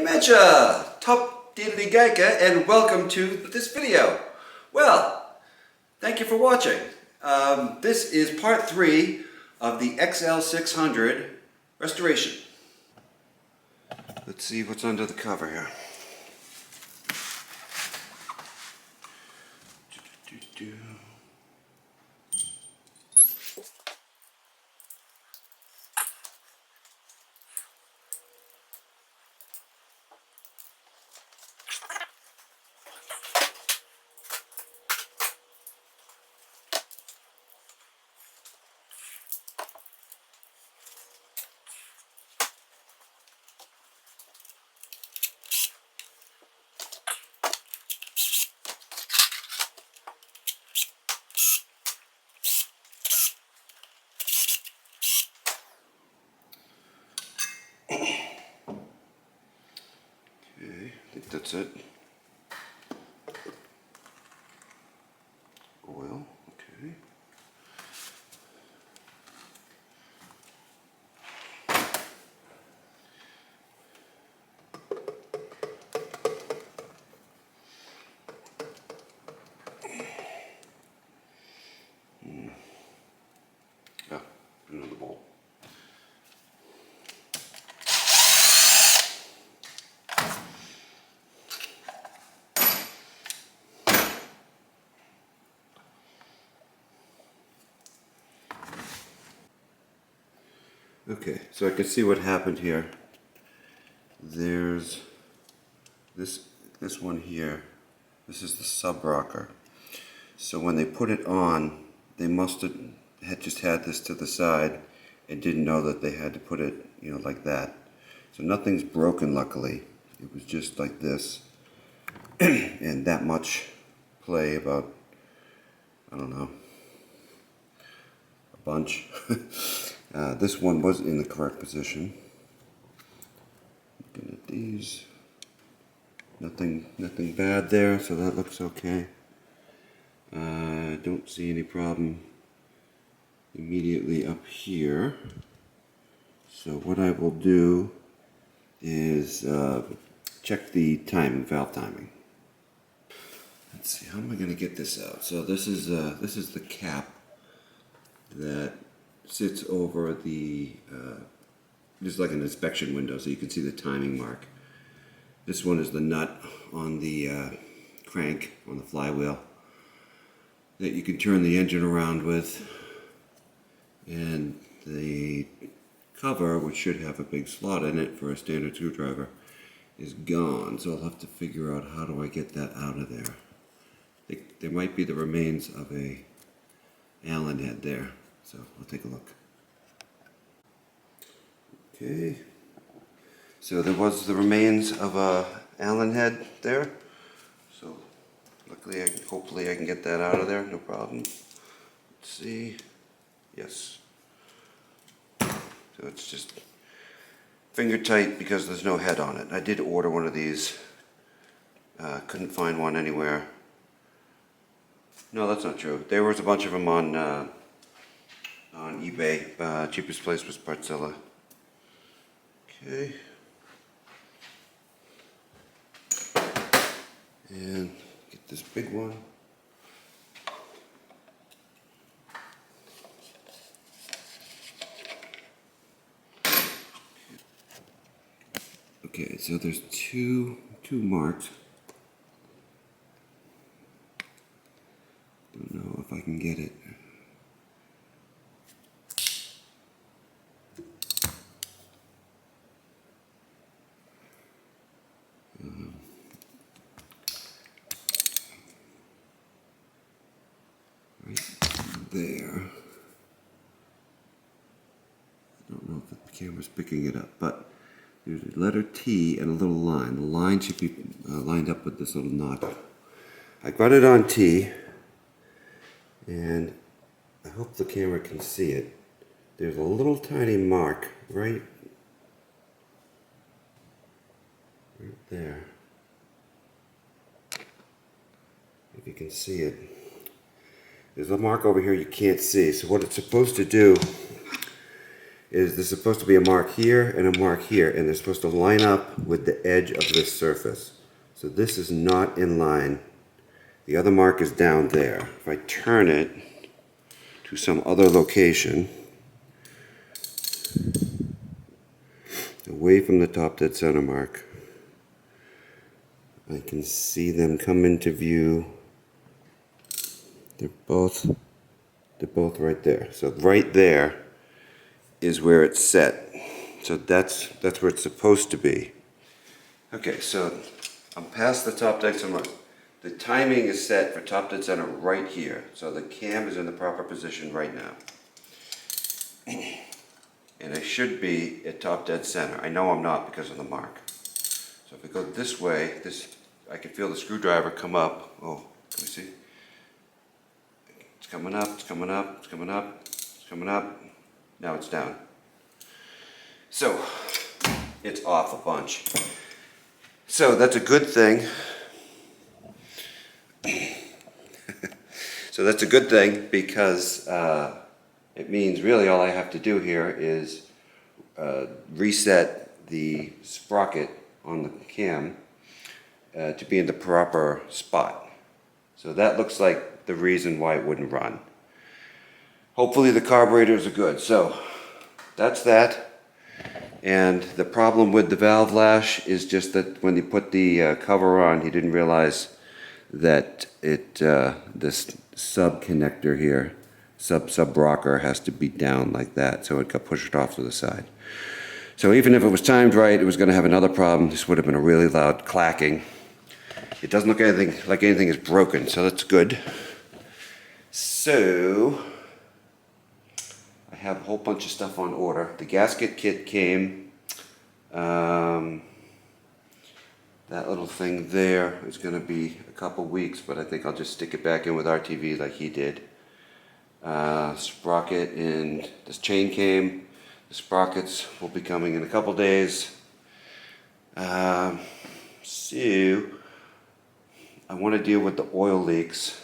Mencha, top diddly gaika, and welcome to this video. Well, thank you for watching. This is part 3 of the XL600 restoration. Let's see what's under the cover here. Okay, I think that's it. Oil, okay. Yeah, put it in the bowl. Okay, so I can see what happened here. There's this one here. This is the sub rocker. So when they put it on, they must have just had this to the side and didn't know that they had to put it, like that. So nothing's broken, luckily. It was just like this, and that much play, about, I don't know, a bunch. This one was in the correct position. Looking at these, nothing bad there, so that looks okay. I don't see any problem immediately up here. So what I will do is check the valve timing. Let's see, how am I going to get this out? So this is the cap that sits over the just like an inspection window, so you can see the timing mark. This one is the nut on the crank on the flywheel that you can turn the engine around with, and the cover, which should have a big slot in it for a standard screwdriver, is gone. So I'll have to figure out how do I get that out of there. There might be the remains of a Allen head there, so I'll take a look. Okay, so there was the remains of a Allen head there. So luckily, hopefully I can get that out of there, no problem. Let's see. Yes. So it's just finger tight because there's no head on it. I did order one of these. Couldn't find one anywhere. No, that's not true. There was a bunch of them on eBay. Cheapest place was Partzilla. Okay. And get this big one. Okay, so there's two marks. Don't know if I can get it. Right there. I don't know if the camera's picking it up, but there's a letter T and a little line. The line should be lined up with this little knot. I got it on T, and I hope the camera can see it. There's a little tiny mark right there. If you can see it. There's a mark over here you can't see. So what it's supposed to do is there's supposed to be a mark here and a mark here, and they're supposed to line up with the edge of this surface. So this is not in line. The other mark is down there. If I turn it to some other location, away from the top dead center mark, I can see them come into view. They're both right there. So right there is where it's set. So that's where it's supposed to be. Okay, so I'm past the top dead center mark. The timing is set for top dead center right here. So the cam is in the proper position right now. And I should be at top dead center. I know I'm not because of the mark. So if I go this way, I can feel the screwdriver come up. Oh, can we see? It's coming up, it's coming up, it's coming up, it's coming up. Now it's down. So it's off a bunch. So that's a good thing. So that's a good thing because it means really all I have to do here is reset the sprocket on the cam to be in the proper spot. So that looks like the reason why it wouldn't run. Hopefully the carburetors are good. So that's that. And the problem with the valve lash is just that when he put the cover on, he didn't realize that this sub connector here, sub rocker, has to be down like that, so it got pushed off to the side. So even if it was timed right, it was going to have another problem. This would have been a really loud clacking. It doesn't look like anything is broken, so that's good. So I have a whole bunch of stuff on order. The gasket kit came. That little thing there is going to be a couple weeks, but I think I'll just stick it back in with RTV like he did. Sprocket and this chain came. The sprockets will be coming in a couple days. So I want to deal with the oil leaks.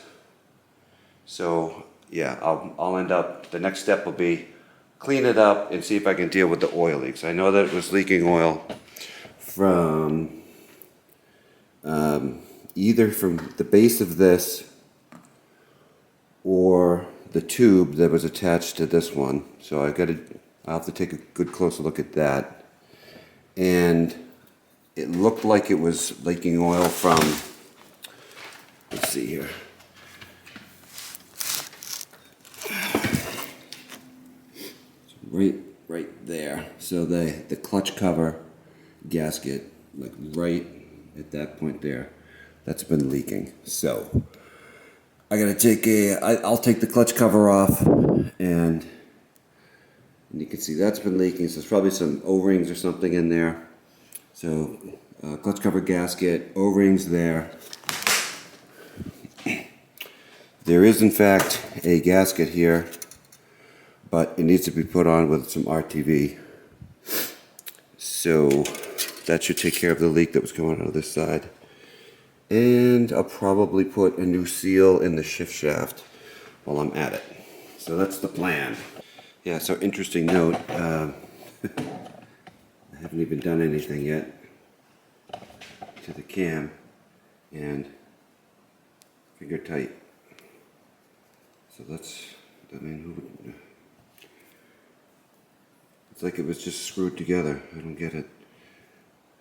So yeah, I'll end up, the next step will be clean it up and see if I can deal with the oil leaks. I know that it was leaking oil from either from the base of this or the tube that was attached to this one. So I'll have to take a good closer look at that. And it looked like it was leaking oil from, let's see here. Right there. So the clutch cover gasket, like right at that point there, that's been leaking. So I gotta I'll take the clutch cover off, and you can see that's been leaking. So there's probably some O-rings or something in there. So clutch cover gasket, O-rings there. There is in fact a gasket here, but it needs to be put on with some RTV. So that should take care of the leak that was going out of this side. And I'll probably put a new seal in the shift shaft while I'm at it. So that's the plan. Yeah, so interesting note. I haven't even done anything yet to the cam, and finger tight. So that's, I mean, it's like it was just screwed together. I don't get it.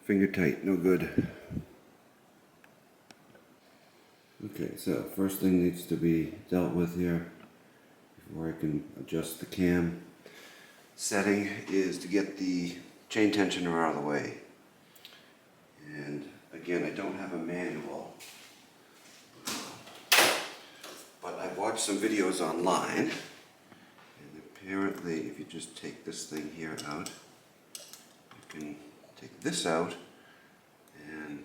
Finger tight, no good. Okay, so first thing needs to be dealt with here before I can adjust the cam setting is to get the chain tensioner out of the way. And again, I don't have a manual, but I've watched some videos online, and apparently if you just take this thing here out, you can take this out and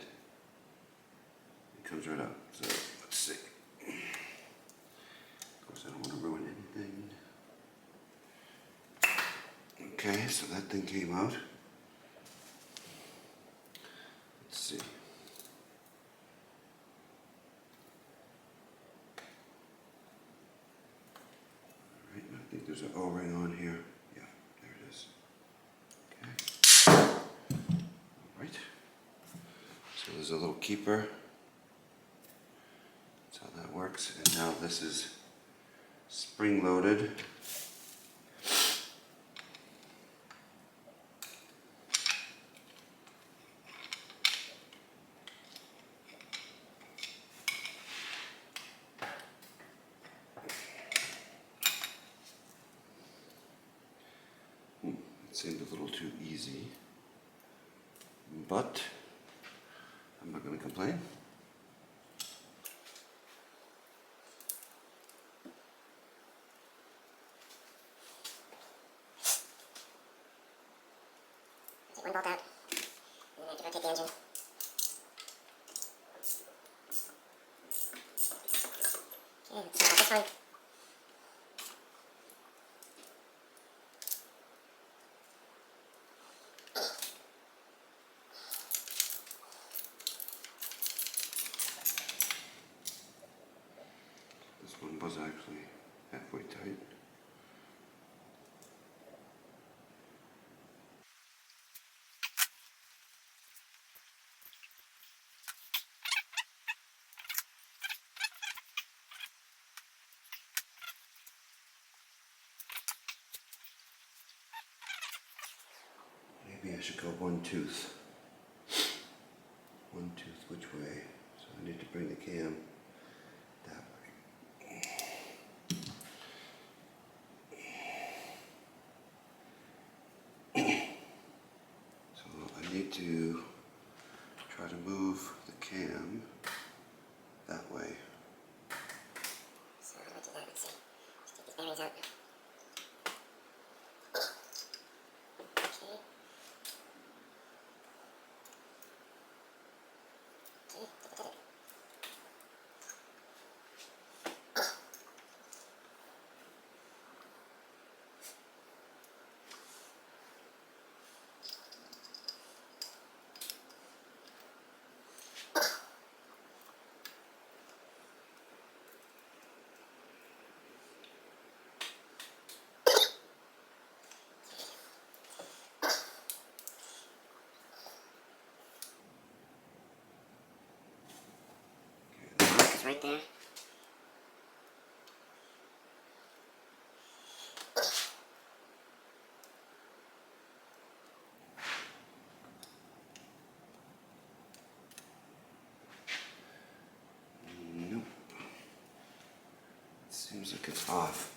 it comes right out. So let's see. Of course, I don't want to ruin anything. Okay, so that thing came out. Let's see. Alright, I think there's an O-ring on here. Yeah, there it is. is a little keeper. That's how that works. And now this is spring loaded. It seemed a little too easy, but I'm not going to complain. Take one bolt out, and then I have to rotate the engine. Okay, let's start this one. This one was actually halfway tight. Maybe I should go one tooth. One tooth which way? So I need to bring the cam that way. So I need to try to move the cam that way. So how do I do that? Let's see. Let's take these bearings out. Okay. Okay, did it. It's right there. Nope. It seems like it's off.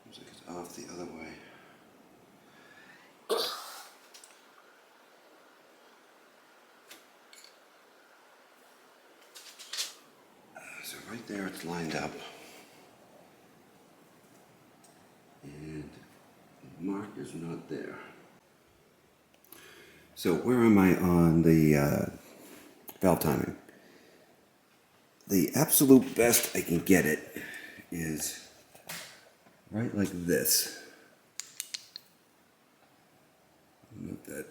Seems like it's off the other way. So right there it's lined up. And the mark is not there. So where am I on the valve timing? The absolute best I can get it is right like this. I don't know if that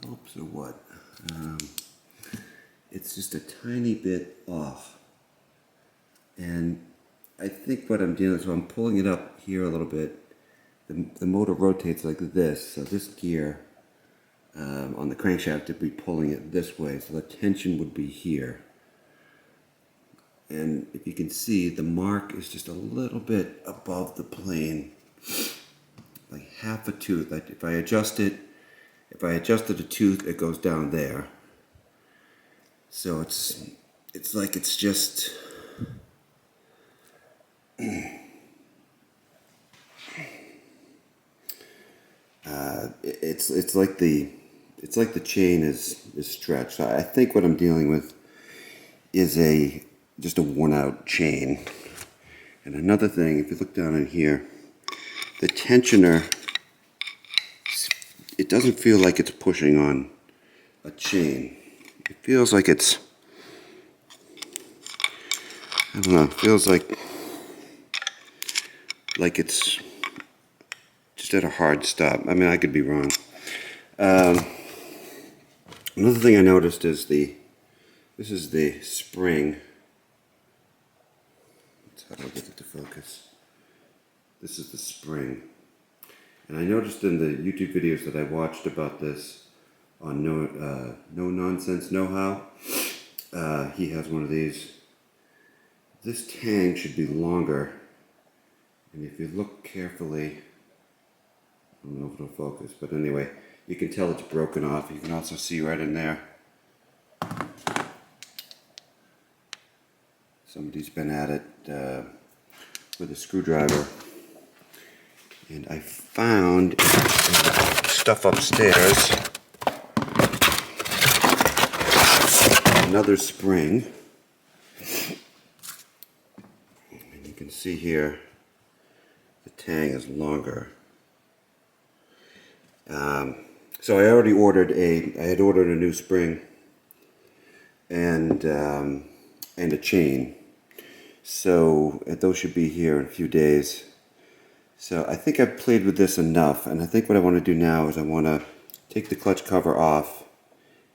helps or what. It's just a tiny bit off. And I think what I'm doing is I'm pulling it up here a little bit. The motor rotates like this, so this gear on the crankshaft would be pulling it this way, so the tension would be here. And if you can see, the mark is just a little bit above the plane, like half a tooth. Like if I adjusted a tooth, it goes down there. So it's like it's just it's like the chain is stretched. I think what I'm dealing with is just a worn out chain. And another thing, if you look down in here, the tensioner, it doesn't feel like it's pushing on a chain. It feels like it's, I don't know, it feels like it's just at a hard stop. I mean, I could be wrong. Another thing I noticed is the This is the spring. How do I get it to focus? This is the spring. And I noticed in the YouTube videos that I watched about this on No Nonsense Know How, he has one of these. This tang should be longer. And if you look carefully, I don't know if it'll focus, but anyway, you can tell it's broken off. You can also see right in there. Somebody's been at it with a screwdriver. And I found stuff upstairs. Another spring. And you can see here, the tang is longer. So I already ordered I had ordered a new spring and a chain. So those should be here in a few days. So I think I've played with this enough, and I think what I want to do now is I want to take the clutch cover off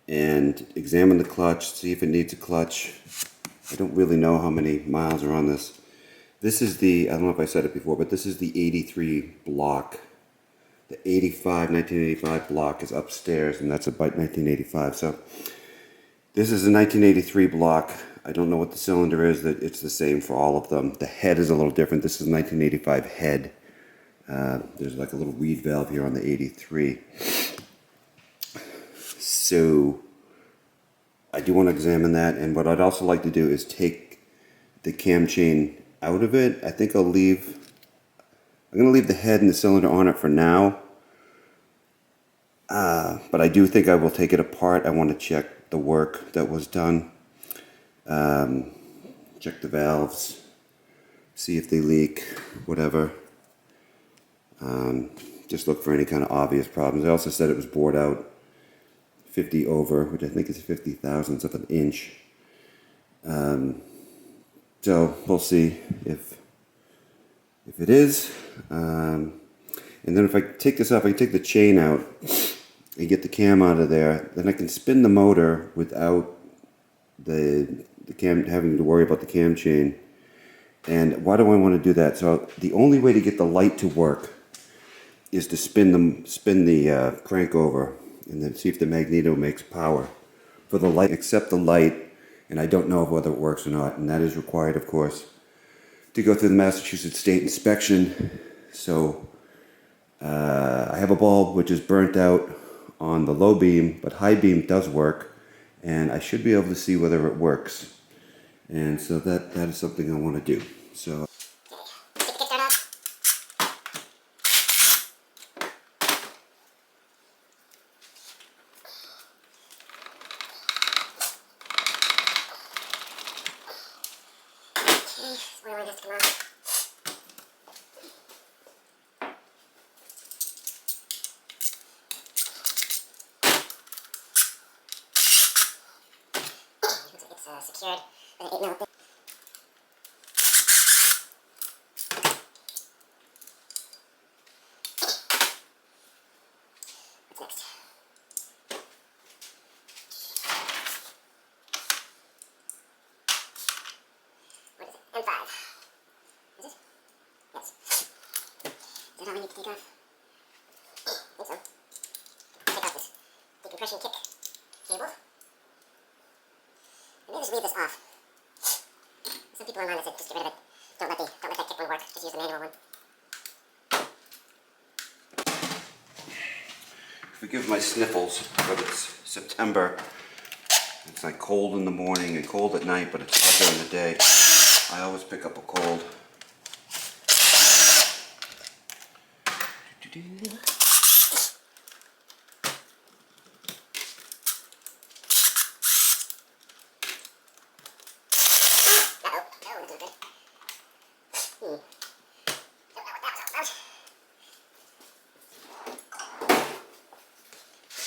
and examine the clutch, see if it needs a clutch. I don't really know how many miles are on this. This is the, I don't know if I said it before, but this is the 83 block. The 1985 block is upstairs, and that's about 1985. So this is a 1983 block. I don't know what the cylinder is. That it's the same for all of them. The head is a little different. This is 1985 head. There's like a little reed valve here on the 83. So I do want to examine that, and what I'd also like to do is take the cam chain out of it. I think I'm going to leave the head and the cylinder on it for now, but I do think I will take it apart. I want to check the work that was done, check the valves, see if they leak, whatever. Just look for any kind of obvious problems. I also said it was bored out 50 over, which I think is 50 thousandths of an inch. So we'll see if it is. And then if I take this off, I can take the chain out and get the cam out of there. Then I can spin the motor without the cam having to worry about the cam chain. And why do I want to do that? So the only way to get the light to work is to spin the crank over and then see if the magneto makes power for the light, except the light. And I don't know whether it works or not, and that is required, of course, to go through the Massachusetts State inspection. So I have a bulb which is burnt out on the low beam, but high beam does work, and I should be able to see whether it works. And so that is something I want to do. So Where has to come off. It's secured with an 8mm thing. What's next? What is it? M5. Is it? Yes. Is that all we need to take off? I think so. Take off this decompression kick cable. Maybe just leave this off. Some people online that said just get rid of it. Don't let that kick one work. Just use the manual one. forgive my sniffles, but it's September. It's like cold in the morning and cold at night, but it's hot during the day. I always pick up a cold.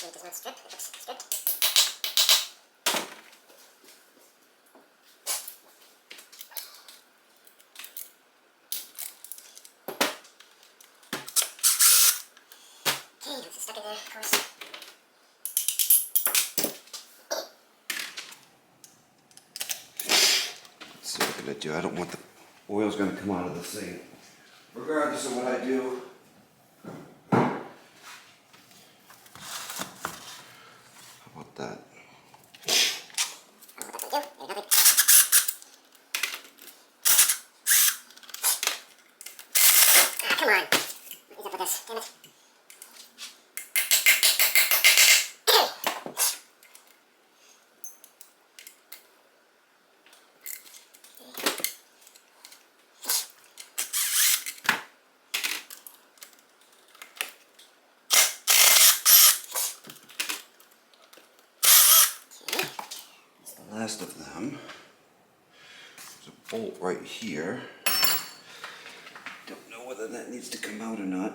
It does not strip, it looks stripped. looking to do. I don't want the oil's going to come out of this thing, regardless of what I do. How about that? Come on. What is up with this? Damn it. That's the last of them. There's a bolt right here. Don't know whether that needs to come out or not.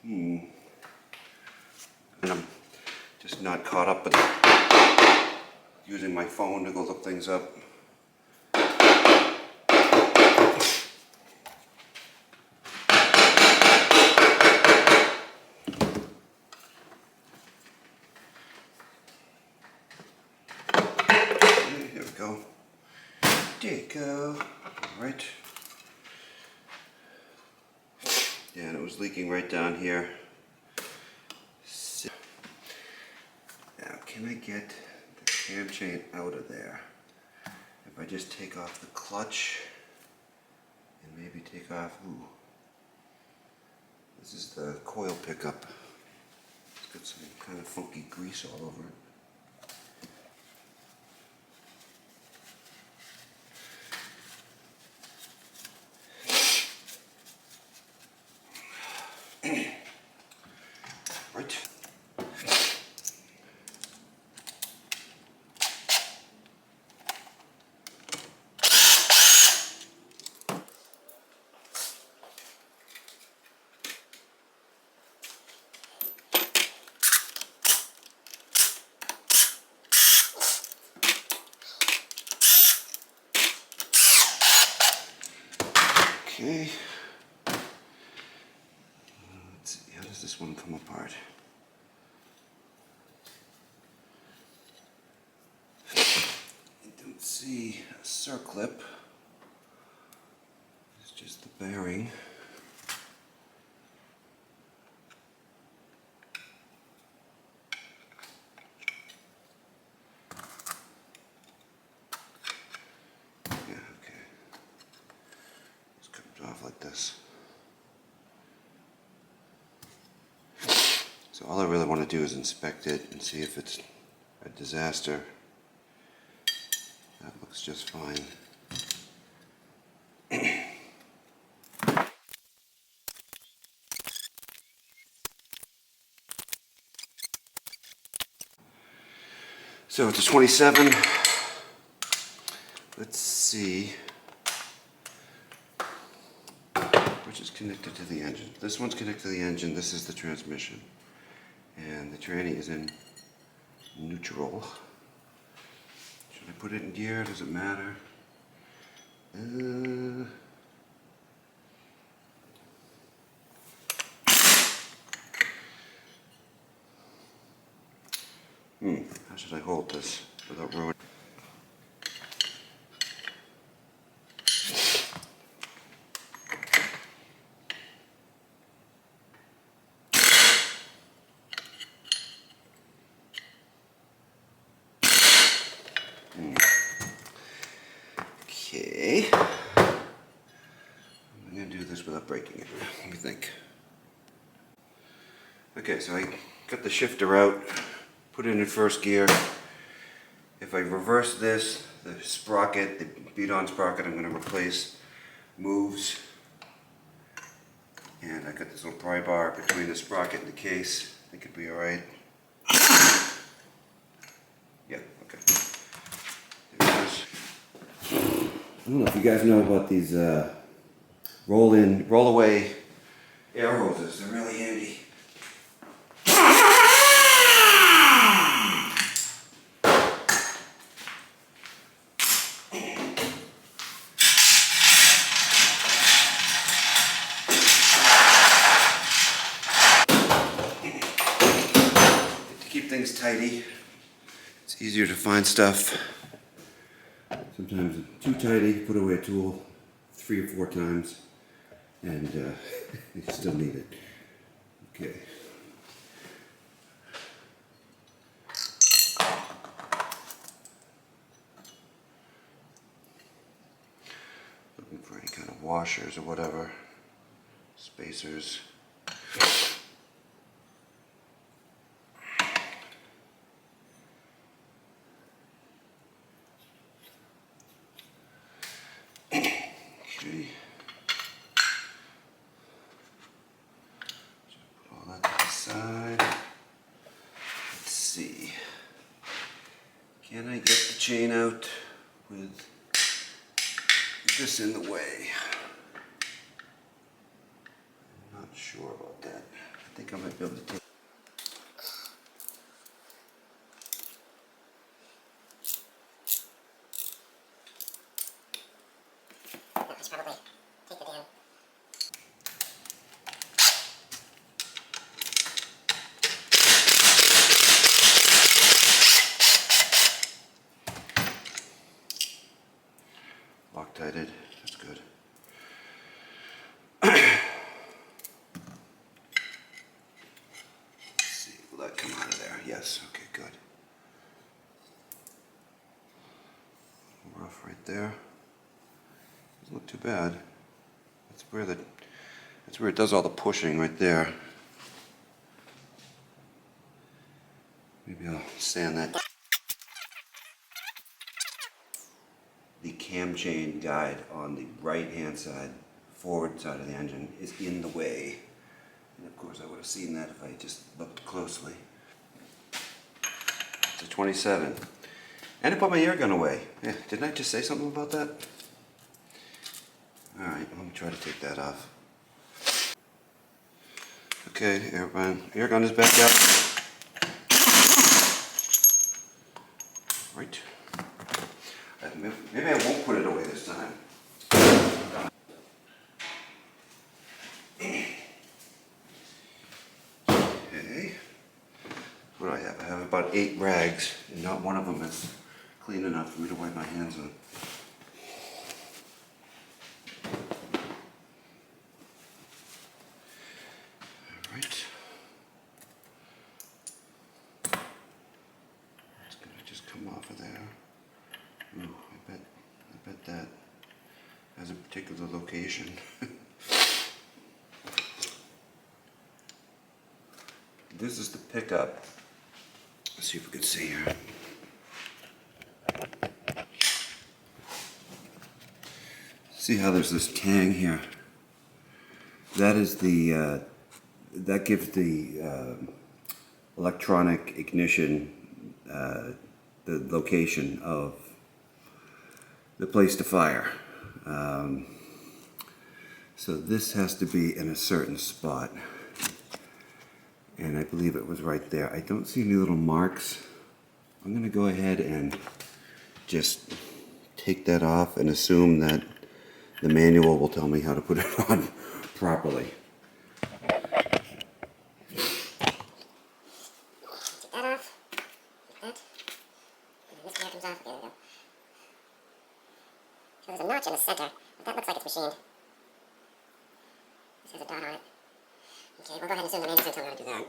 And I'm just not caught up with using my phone to go look things up. Here we go. Deco. Alright. Yeah, and it was leaking right down here. Now, can I get the cam chain out of there? If I just take off the clutch and maybe take off, ooh, this is the coil pickup. It's got some kind of funky grease all over it. Right. Okay. Let's see, how does this one come apart? I don't see a circlip. It's just the bearing. Yeah, okay. Just comes off like this. So all I really want to do is inspect it and see if it's a disaster. That looks just fine. So it's a 27. Let's see. Which is connected to the engine. This one's connected to the engine. This is the transmission. And the tranny is in neutral. Should I put it in gear? Does it matter? How should I hold this without ruining? Okay. I'm going to do this without breaking it. Let me think. Okay, so I got the shifter out, put it in first gear. If I reverse this, the sprocket, the beat-on sprocket I'm going to replace, moves. And I got this little pry bar between the sprocket and the case. I think it'd be alright. Yeah, okay. There it is. I don't know if you guys know about these roll-away air hoses. They're really handy. To keep things tidy, it's easier to find stuff Sometimes too tight, you put away a tool 3 or 4 times, and you still need it. Okay. Looking for any kind of washers or whatever, spacers. Okay. Put all that to the side. Let's see. Can I get the chain out with this in the way? I'm not sure about that. I think I might be able to take. No, I should probably take the down. Loctited, that's good. Let's see, will that come out of there? Yes, okay, good. Rough right there. Doesn't look too bad. That's where it does all the pushing right there. Maybe I'll sand that. The cam chain guide on the right hand side, forward side of the engine, is in the way. And of course I would have seen that if I just looked closely. It's a 27. And I put my air gun away. Yeah, didn't I just say something about that? Alright, let me try to take that off. Okay, air gun is back up. Right. Maybe I won't put it away this time. Okay. What do I have? I have about 8 rags, and not one of them is clean enough for me to wipe my hands on. Alright. It's gonna just come off of there. Ooh, I bet that has a particular location. This is the pickup. Let's see if we can see here. See how there's this tang here? That is the that gives the electronic ignition the location of the place to fire. So this has to be in a certain spot. And I believe it was right there. I don't see any little marks. I'm going to go ahead and just take that off and assume that the manual will tell me how to put it on properly. Take that off. Like that. And this gear comes off. There we go. So there's a notch in the center, but that looks like it's machined. This has a dot on it. Okay, we'll go ahead and assume the manual's going to tell me how to do that.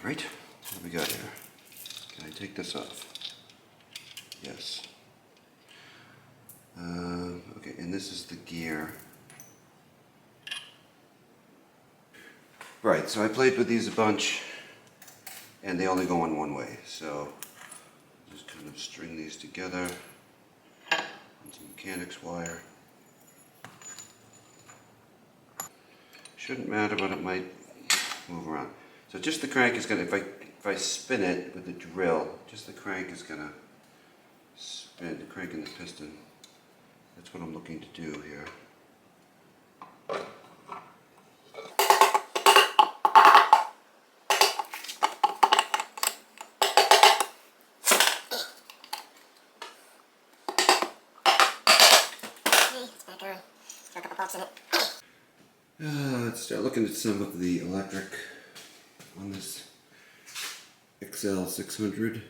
Alright, what do we got here? Can I take this off? Yes. Okay, and this is the gear. Right, so I played with these a bunch, and they only go on one way. So, just kind of string these together on some mechanics wire. Shouldn't matter, but it might move around. So just the crank is gonna, if I spin it with the drill, just the crank is gonna spin, the crank and the piston. That's what I'm looking to do here. Okay, it's back on. Throw a couple bolts in it. Let's start looking at some of the electric on this XL600.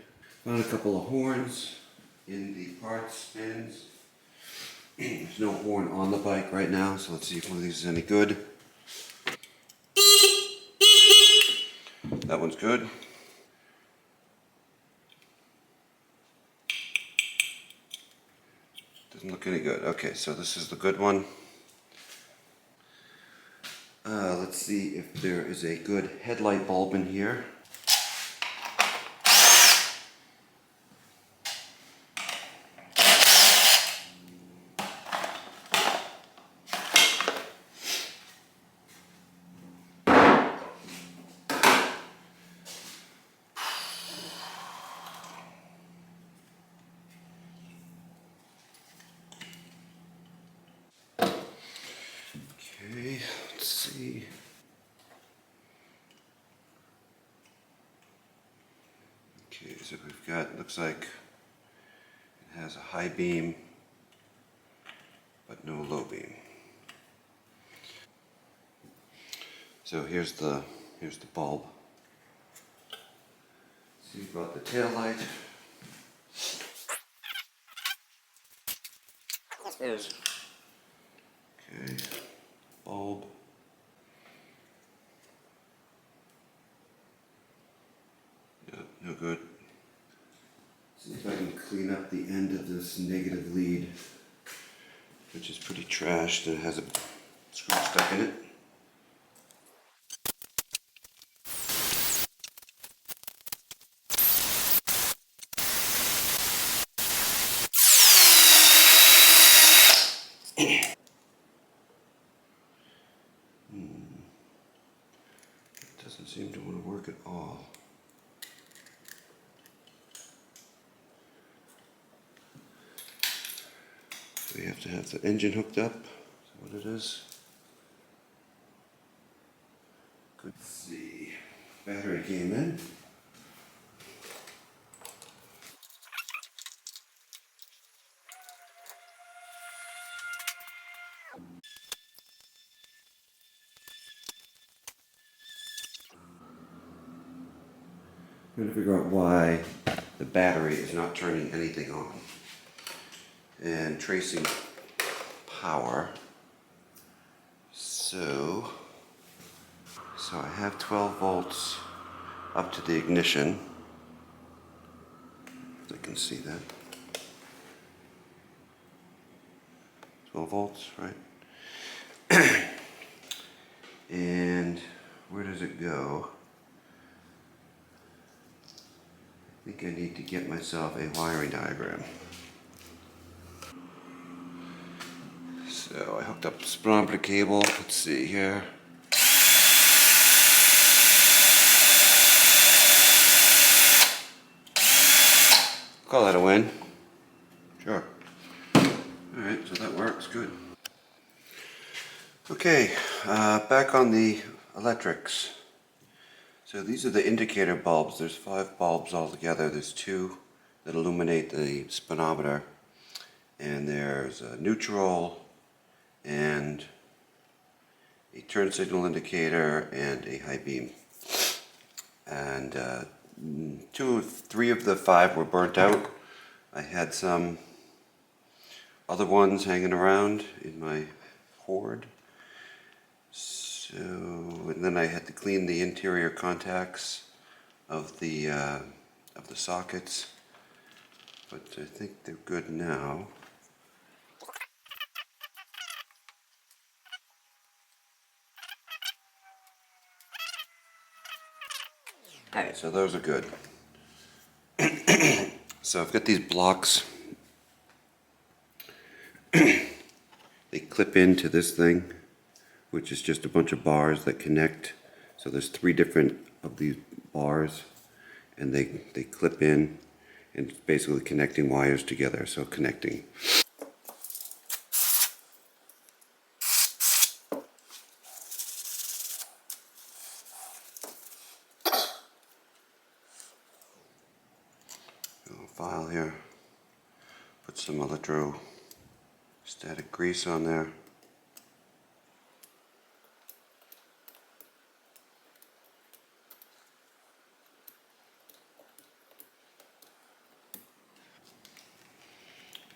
Found a couple of horns. in the parts bins. There's no horn on the bike right now, so let's see if one of these is any good. That one's good. Doesn't look any good. Okay, so this is the good one. Let's see if there is a good headlight bulb in here. Okay, let's see. Okay, so we've got, looks like it has a high beam, but no low beam. So here's the bulb. See about the tail light. Okay, bulb. Yeah, no good. See if I can clean up the end of this negative lead, which is pretty trashed and it has a screw stuck in it. It doesn't seem to want to work at all. So we have to have the engine hooked up. That's what it is. Let's see. Battery came in. I'm trying to figure out why the battery is not turning anything on. And tracing power. So I have 12 volts up to the ignition. If I can see that. 12 volts, right? And where does it go? I think I need to get myself a wiring diagram. So I hooked up Sprocket cable. Let's see here. Call that a win. Sure. Alright, so that works good. Okay, back on the electrics. So these are the indicator bulbs. There's 5 bulbs altogether. There's 2 that illuminate the speedometer. And there's a neutral and a turn signal indicator and a high beam. And 3 of the 5 were burnt out. I had some other ones hanging around in my hoard. So, and then I had to clean the interior contacts of the sockets, but I think they're good now. Alright, so those are good. So I've got these blocks. They clip into this thing, which is just a bunch of bars that connect. So there's 3 different of these bars, and they clip in, and it's basically connecting wires together, so connecting. File here, put some electrostatic grease on there.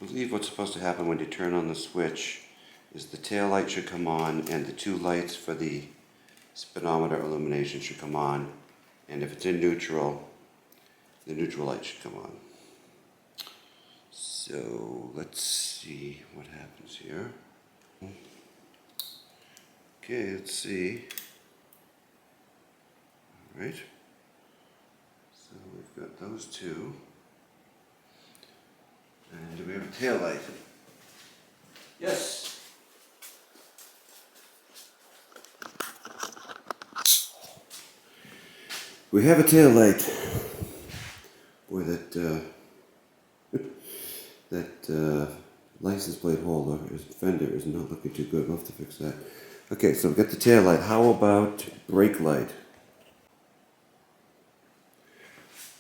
believe what's supposed to happen when you turn on the switch is the tail light should come on and the two lights for the speedometer illumination should come on, and if it's in neutral, the neutral light should come on. So let's see what happens here. Okay, let's see. All right. So we've got those two. And do we have a tail light? Yes. We have a tail light. Boy, that license plate holder Fender is not looking too good. We'll have to fix that. Okay, so we've got the tail light. How about brake light?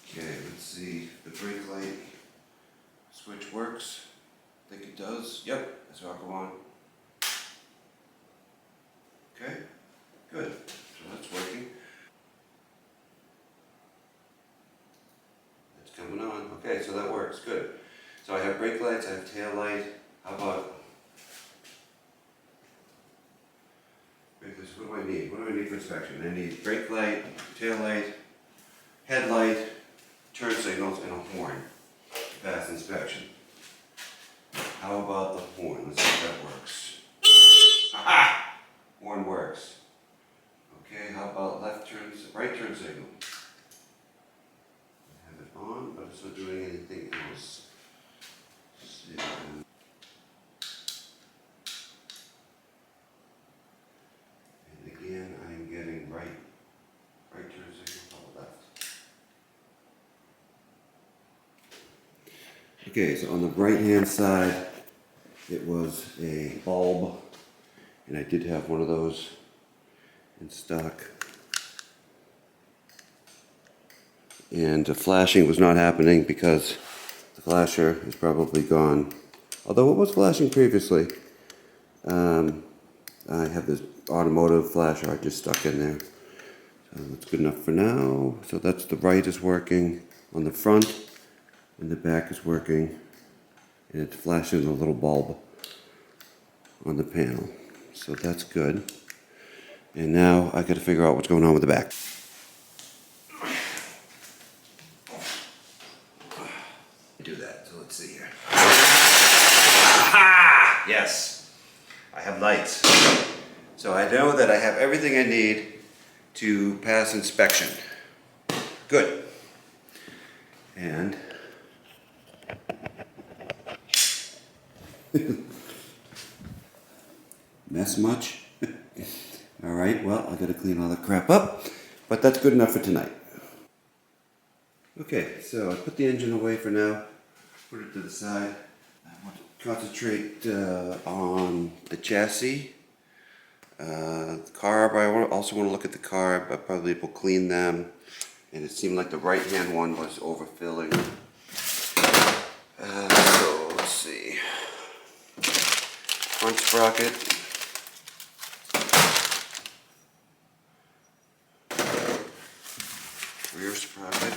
Okay, let's see. The brake light switch works. I think it does. Yep, so I'll go on. Okay, good. So that's working. It's coming on. Okay, so that works. Good. So I have brake lights, I have tail light. How about brake lights? What do I need? What do I need for inspection? I need brake light, tail light, headlight, turn signals, and a horn to pass inspection. How about the horn? Let's see if that works. Aha! Horn works. Okay, how about right turn signal? I have it on, but it's not doing anything else. And again, I'm getting right turn signal, follow left. Okay, so on the right hand side, it was a bulb, and I did have one of those in stock. And the flashing was not happening because the flasher is probably gone. Although it was flashing previously. I have this automotive flasher I just stuck in there. So that's good enough for now. So that's the right is working on the front and the back is working. And it's flashing a little bulb on the panel. So that's good. And now I got to figure out what's going on with the back. Do that. So let's see here. Aha! Yes, I have lights. So I know that I have everything I need to pass inspection. Good. And mess much? All right. Well, I got to clean all that crap up, but that's good enough for tonight. Okay, so I put the engine away for now, put it to the side. I want to concentrate on the chassis, the carb. I also want to look at the carb. I probably will clean them, and it seemed like the right-hand one was overfilling. So let's see. Front sprocket. Rear sprocket.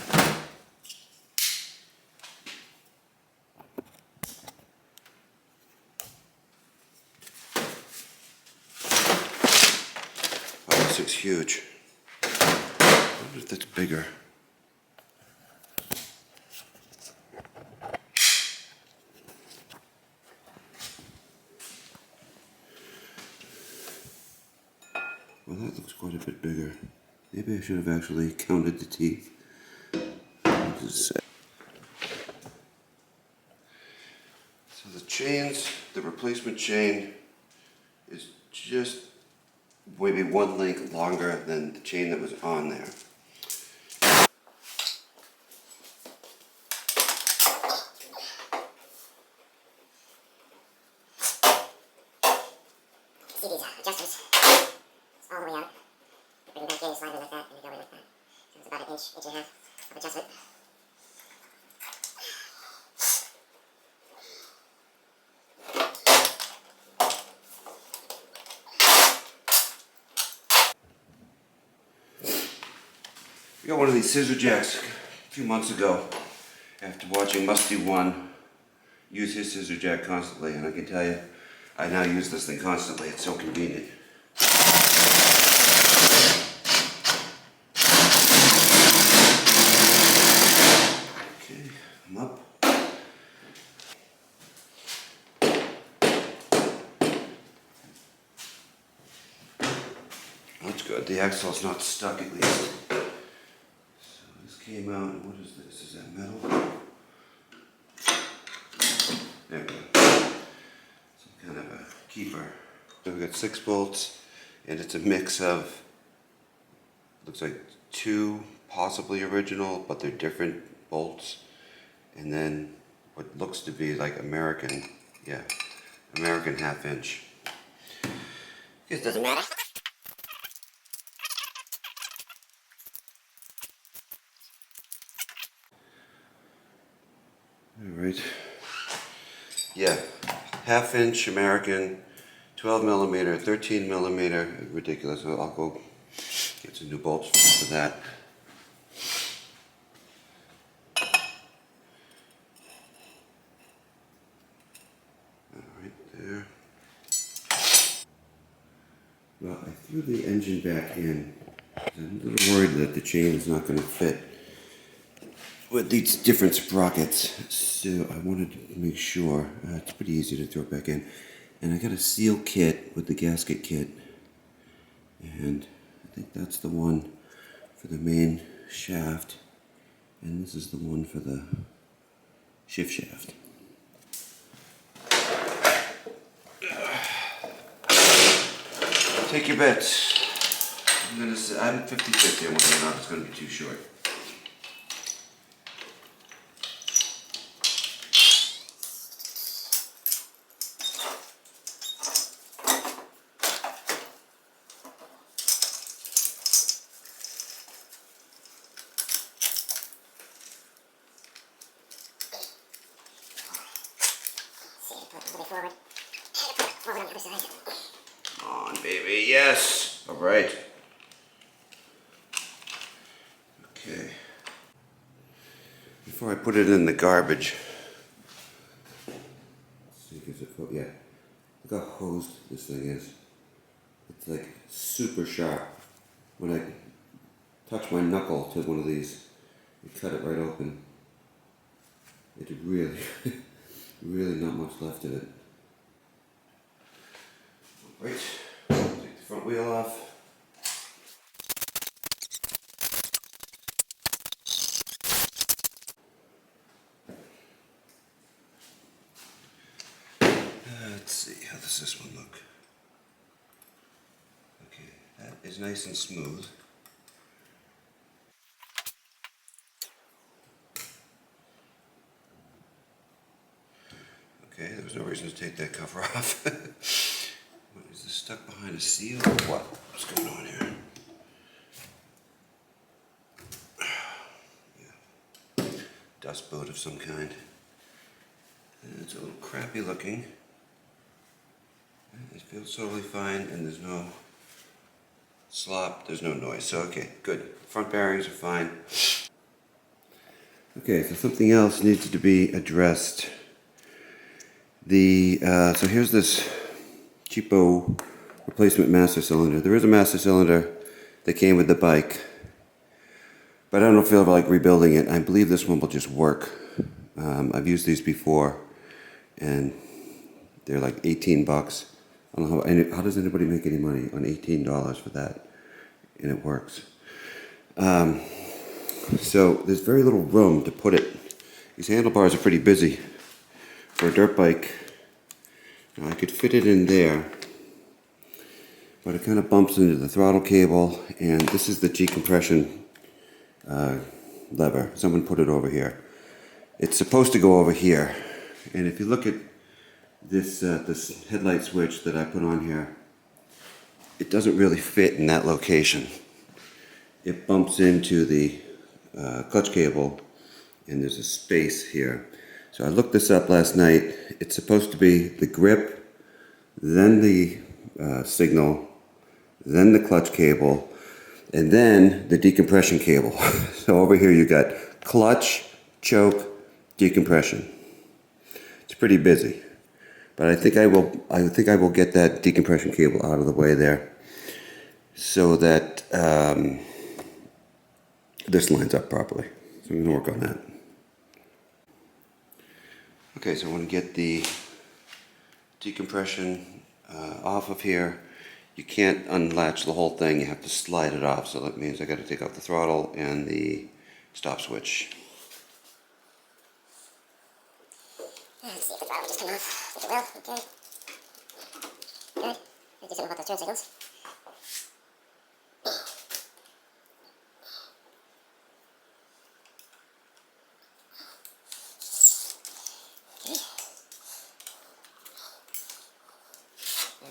This looks huge. I wonder if that's bigger. Well, that looks quite a bit bigger. Maybe I should have actually counted the teeth. So the chains, the replacement chain is just maybe one link longer than the chain that was on there. See these adjusters. It's all the way out. Bring back in, slide it like that, and you go in like that. So it's about an inch and a half of adjustment. I got one of these scissor jacks a few months ago after watching Musty One use his scissor jack constantly, and I can tell you, I now use this thing constantly. It's so convenient. Okay, I'm up. That's good. The axle's not stuck at least. So this came out, and what is this? Is that metal? There we go. Some kind of a keeper. So we've got 6 bolts, and it's a mix of, looks like 2 possibly original, but they're different bolts. And then what looks to be like American 1/2-inch. It doesn't matter. Alright. Yeah, 1/2-inch American, 12mm, 13mm, ridiculous. I'll go get some new bolts for that. Alright, there. Well, I threw the engine back in. I'm a little worried that the chain is not going to fit with these different sprockets, so I wanted to make sure. It's pretty easy to throw it back in. And I got a seal kit with the gasket kit, and I think that's the one for the main shaft, and this is the one for the shift shaft. Take your bets. I'm 50-50 on whether or not it's going to be too short. Forward. Forward on the other side. Come on, baby, yes! Alright. Okay. Before I put it in the garbage, let's see if it's, yeah. Look how hosed this thing is. It's like super sharp. When I touch my knuckle to one of these, it cut it right open. It's really, really not much left of it. Right, take the front wheel off. Let's see, how does this one look? Okay, that is nice and smooth. Okay, there was no reason to take that cover off. What, is this stuck behind a seal or what? What's going on here? Yeah. Dust boat of some kind. And it's a little crappy looking. It feels totally fine, and there's no slop, there's no noise. So, okay, good. Front bearings are fine. Okay, so something else needs to be addressed. So here's this cheapo replacement master cylinder. There is a master cylinder that came with the bike, but I don't feel like rebuilding it. I believe this one will just work. I've used these before, and they're like 18 bucks. I don't know how does anybody make any money on $18 for that, and it works. So there's very little room to put it. These handlebars are pretty busy for a dirt bike. Now I could fit it in there, but it kind of bumps into the throttle cable, and this is the decompression lever. Someone put it over here. It's supposed to go over here, and if you look at this this headlight switch that I put on here, it doesn't really fit in that location. It bumps into the clutch cable, and there's a space here. So I looked this up last night. It's supposed to be the grip, then the signal, then the clutch cable, and then the decompression cable. So over here you got clutch, choke, decompression. It's pretty busy. But I think I will get that decompression cable out of the way there, so that this lines up properly. So we're gonna work on that. Okay, so I want to get the decompression off of here. You can't unlatch the whole thing, you have to slide it off, so that means I got to take off the throttle and the stop switch. Let's see if the throttle will just come off. I think it will. Okay. Good. Let's do something about those turn signals.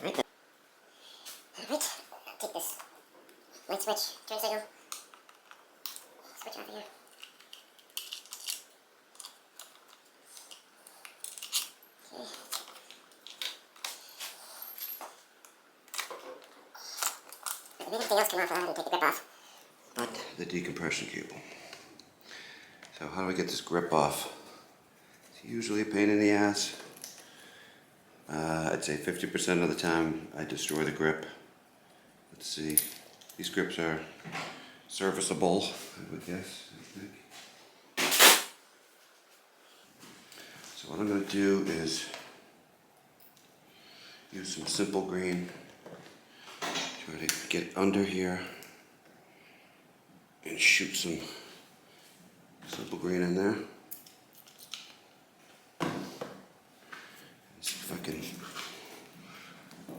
Okay. Alright. Alright. Take this light switch, turn signal. Switch off here. Okay. If anything else come off, I'll have to take the grip off. But the decompression cable. So how do I get this grip off? It's usually a pain in the ass. I'd say 50% of the time I destroy the grip. Let's see. These grips are serviceable, I would guess, I think. So what I'm going to do is use some simple green. Try to get under here and shoot some simple green in there. See if I can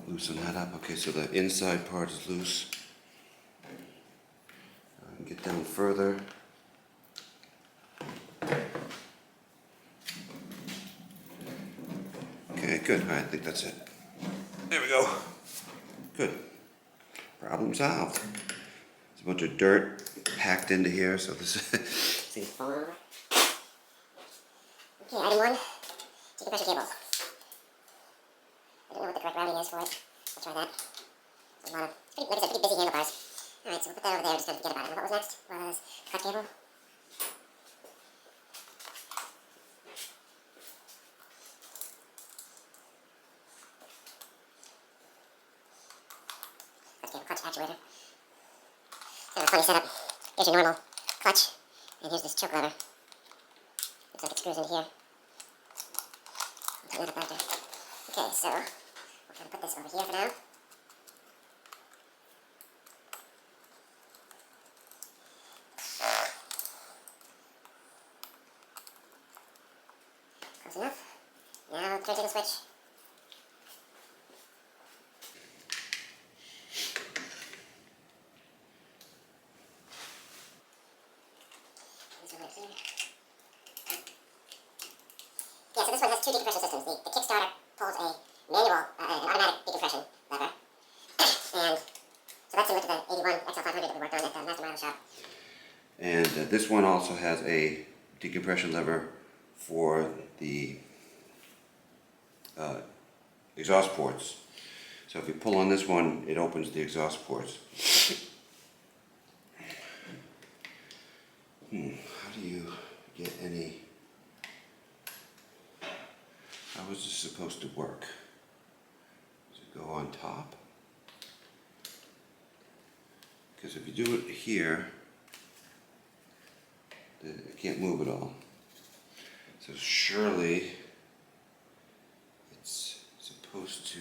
loosen that up. Okay, so the inside part is loose. I can get down further. Okay, good. All right, I think that's it. There we go. Good. Problem solved. There's a bunch of dirt packed into here, so this is... See it falling over? Okay, item 1, decompression cable. I don't know what the correct routing is for it. I'll try that. There's a lot of, it's pretty, like I said, pretty busy handlebars. Alright, so we'll put that over there, just don't forget about it. And what was next? Was cut cable. Cut cable, clutch actuator. Kind of a funny setup. Here's your normal clutch, and here's this choke lever. Looks like it screws into here. I'll tighten that up after. Okay, so we're going to put this over here for now. Close enough. Now turn signal switch. This one right here. Yeah, so this one has 2 decompression systems. The Kickstarter pulls a manual, an automatic decompression lever. And so that's similar to the 81 XL500 that we worked on at the Master Milo shop. And this one also has a decompression lever for the exhaust ports. So if you pull on this one, it opens the exhaust ports. How do you get any... How is this supposed to work? Does it go on top? Because if you do it here, it can't move at all. So surely it's supposed to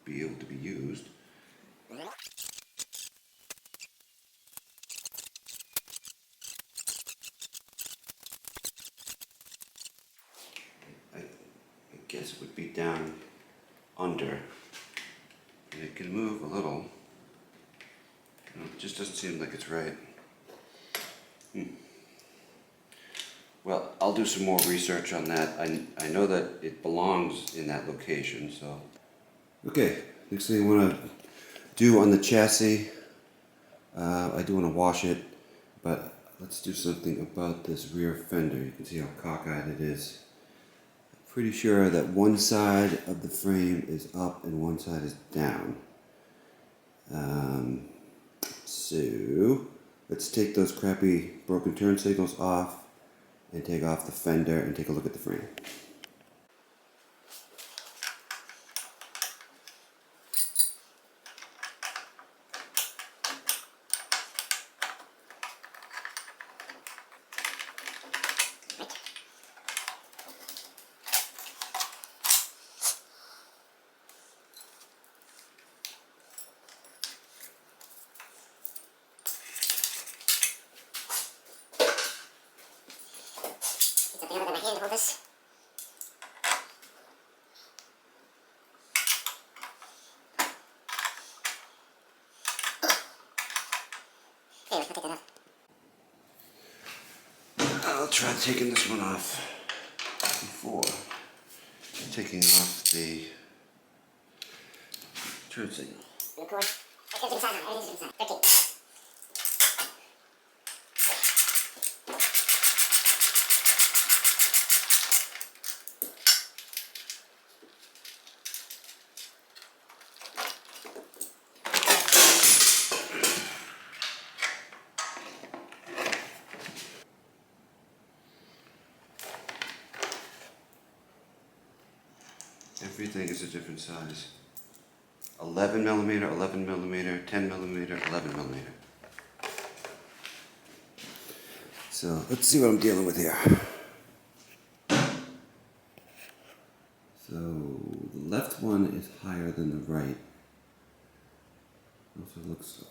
be able to be used. I guess it would be down under, and it can move a little. It just doesn't seem like it's right. Well, I'll do some more research on that. I know that it belongs in that location, so. Okay, next thing I want to do on the chassis, I do want to wash it, but let's do something about this rear fender. You can see how cockeyed it is. I'm pretty sure that one side of the frame is up and one side is down. So let's take those crappy broken turn signals off and take off the fender and take a look at the frame. Something other than my hand to hold this. Anyway, I'll take that off. I'll try taking this one off before taking off the turn signal. Record. Everything's inside now. Everything's inside. 13. Everything is a different size. 11 millimeter, 11 millimeter, 10 millimeter, 11 millimeter. So let's see what I'm dealing with here. So the left one is higher than the right. Also looks,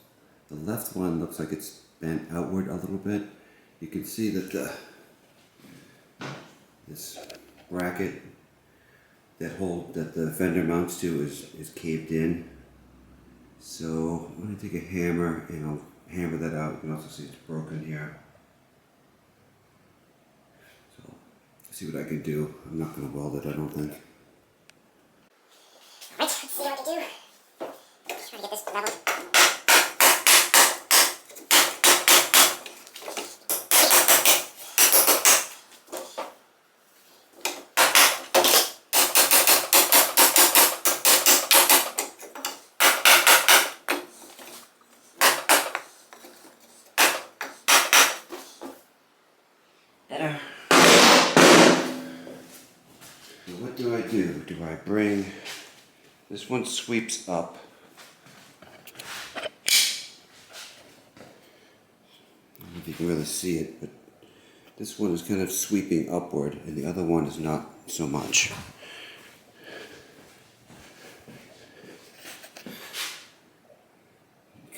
the left one looks like it's bent outward a little bit. You can see that this bracket that the fender mounts to is caved in. So I'm going to take a hammer and I'll hammer that out. You can also see it's broken here. So see what I can do. I'm not going to weld it, I don't think. Alright, let's see what I can do. Try to get this leveled. Better. So what do I do? Do I bring, this one sweeps up. I don't know if you can really see it, but this one is kind of sweeping upward and the other one is not so much.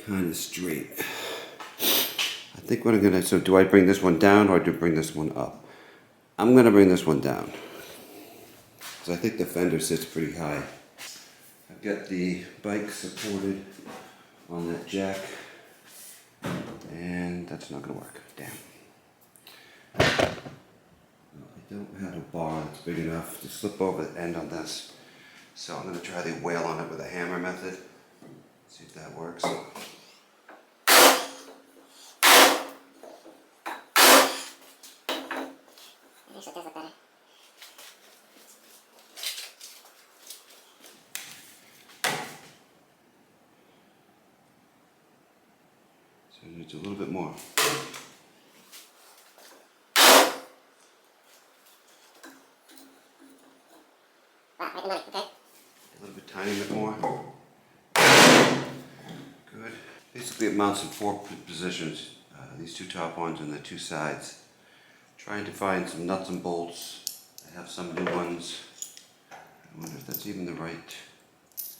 Kind of straight. I think what I'm gonna, so do I bring this one down or do I bring this one up? I'm gonna bring this one down. So I think the fender sits pretty high. I've got the bike supported on that jack and that's not gonna work, damn. I don't have a bar that's big enough to slip over the end on this. So I'm gonna try the whale on it with a hammer method. See if that works. I think so, it does look better. So it needs a little bit more. Wow, right in the money, okay. A little bit tiny bit more. Good. Basically it mounts in 4 positions. These 2 top ones and the 2 sides. Trying to find some nuts and bolts. I have some new ones. I wonder if that's even the right, is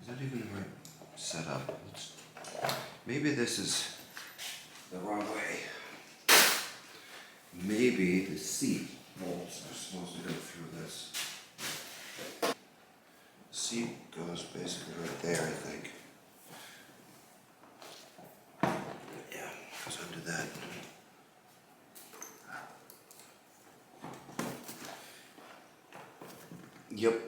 that even the right setup? Maybe this is the wrong way. Maybe the seat bolts are supposed to go through this. The seat goes basically right there, I think. Yeah, goes under that. Yep.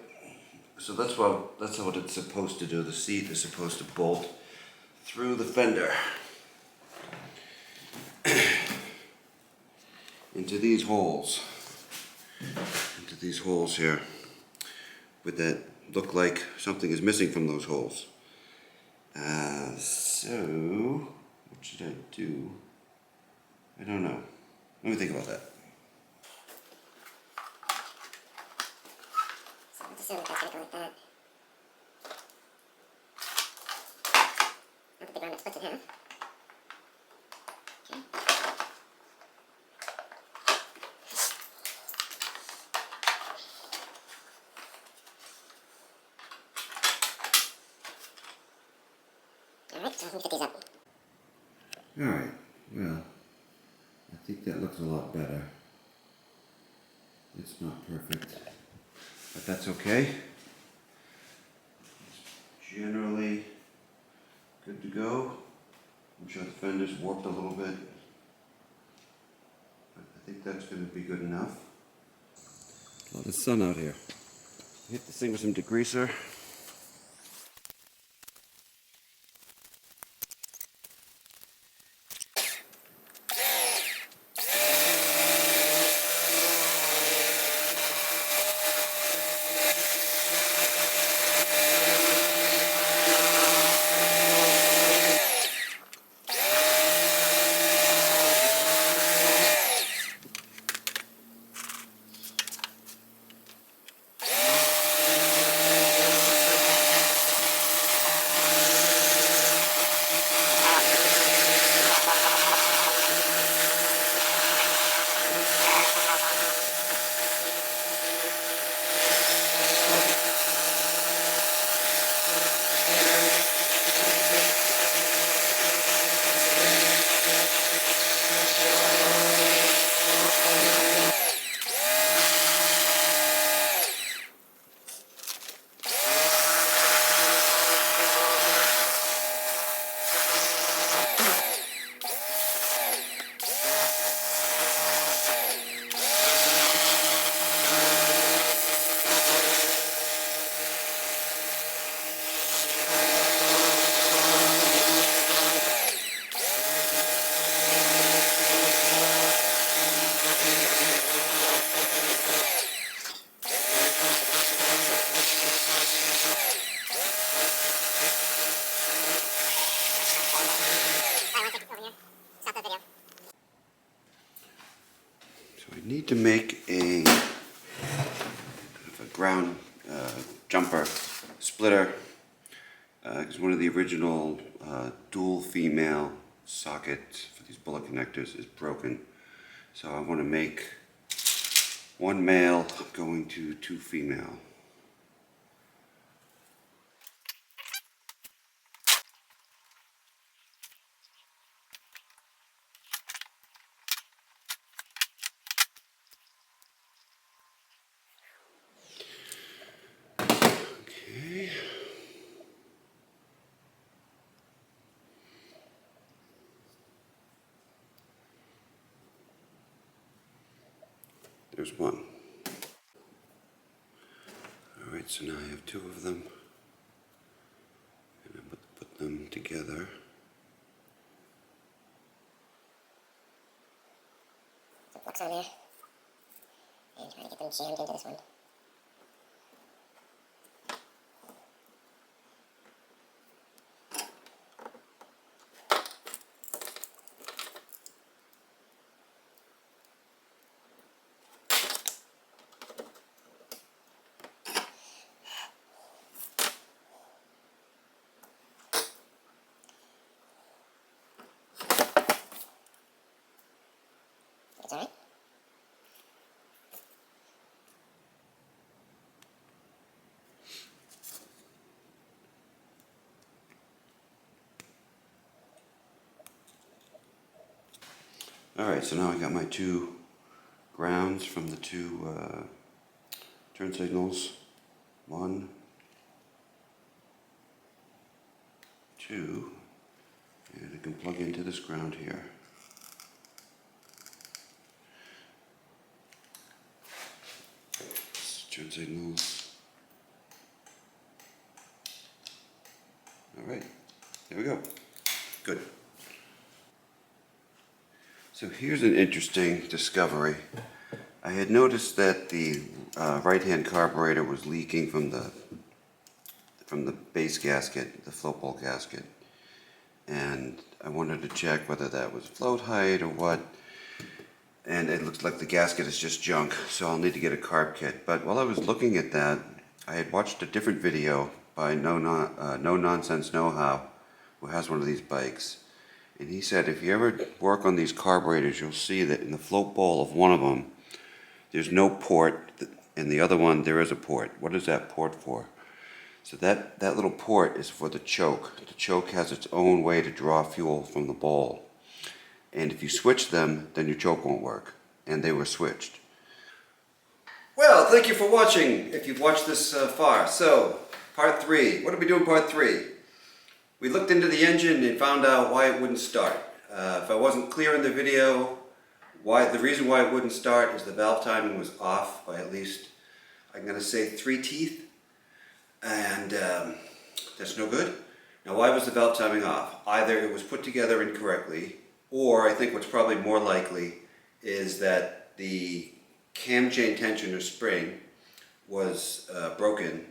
So that's what it's supposed to do. The seat is supposed to bolt through the fender into these holes. Into these holes here. Would that look like something is missing from those holes? So what should I do? I don't know. Let me think about that. assume that's gonna go like that. I'll put the garment splits in half. Okay. Alright, so let me fit these up. Alright, well, I think that looks a lot better. It's not perfect, but that's okay. It's generally good to go. I'm sure the fender's warped a little bit, but I think that's going to be good enough. A lot of sun out here. Hit this thing with some degreaser. I need to make a ground jumper splitter because one of the original dual female sockets for these bullet connectors is broken. So I want to make one male going to two female. Okay. There's one. Alright, so now I have two of them. And I put them together. Some flux on there. And try to get them jammed into this one. It's alright. Alright, so now I got my two grounds from the two turn signals. 1, 2, and I can plug into this ground here. Turn signals. Alright, there we go. Good. So here's an interesting discovery. I had noticed that the right-hand carburetor was leaking from the base gasket, the float bowl gasket, and I wanted to check whether that was float height or what. And it looks like the gasket is just junk, so I'll need to get a carb kit. But while I was looking at that, I had watched a different video by No Nonsense Know How, who has one of these bikes. And he said if you ever work on these carburetors, you'll see that in the float ball of one of them, there's no port, and the other one there is a port. What is that port for? So that little port is for the choke. The choke has its own way to draw fuel from the ball. And if you switch them, then your choke won't work. And they were switched. Well, thank you for watching, if you've watched this far. So, part 3. What did we do in part 3? We looked into the engine and found out why it wouldn't start. If I wasn't clear in the video, the reason why it wouldn't start is the valve timing was off by at least, I'm going to say 3 teeth. And that's no good. Now, why was the valve timing off? Either it was put together incorrectly, or I think what's probably more likely is that the cam chain tensioner spring was broken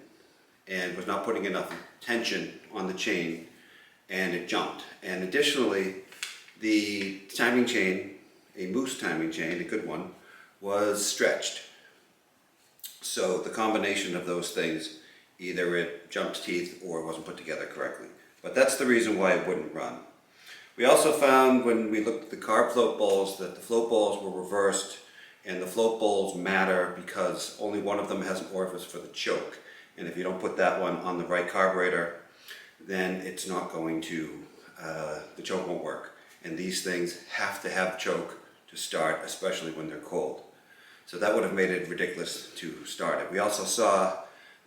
and was not putting enough tension on the chain, and it jumped. And additionally, the timing chain, a Moose timing chain, a good one, was stretched. So the combination of those things, either it jumped teeth or it wasn't put together correctly. But that's the reason why it wouldn't run. We also found when we looked at the carb float balls that the float balls were reversed, and the float balls matter because only one of them has an orifice for the choke. And if you don't put that one on the right carburetor, then it's not going to, the choke won't work. And these things have to have choke to start, especially when they're cold. So that would have made it ridiculous to start it. We also saw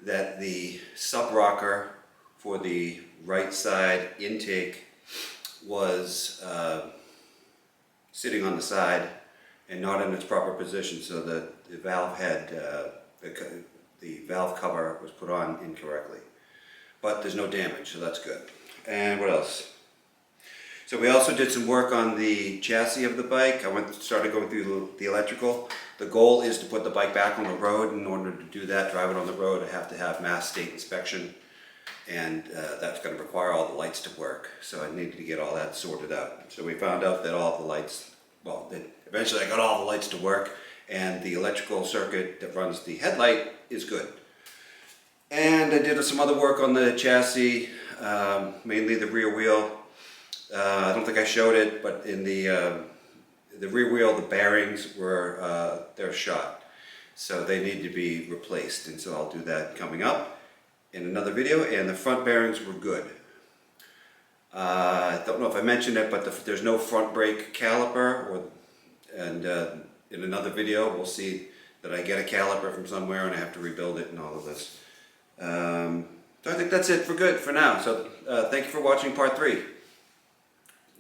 that the sub rocker for the right side intake was sitting on the side and not in its proper position, so that the valve head, the valve cover was put on incorrectly. But there's no damage, so that's good. And what else? So we also did some work on the chassis of the bike. I started going through the electrical. The goal is to put the bike back on the road. In order to do that, drive it on the road, I have to have Mass State inspection, and that's going to require all the lights to work. So I needed to get all that sorted out. So we found out that all the lights, well, eventually I got all the lights to work, and the electrical circuit that runs the headlight is good. And I did some other work on the chassis, mainly the rear wheel. I don't think I showed it, but in the rear wheel, the bearings were, they're shot. So they need to be replaced, and so I'll do that coming up in another video. And the front bearings were good. I don't know if I mentioned it, but there's no front brake caliper, and in another video we'll see that I get a caliper from somewhere and I have to rebuild it and all of this. So I think that's it for now. So thank you for watching part 3.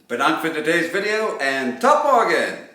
But on for today's video, and top morgen!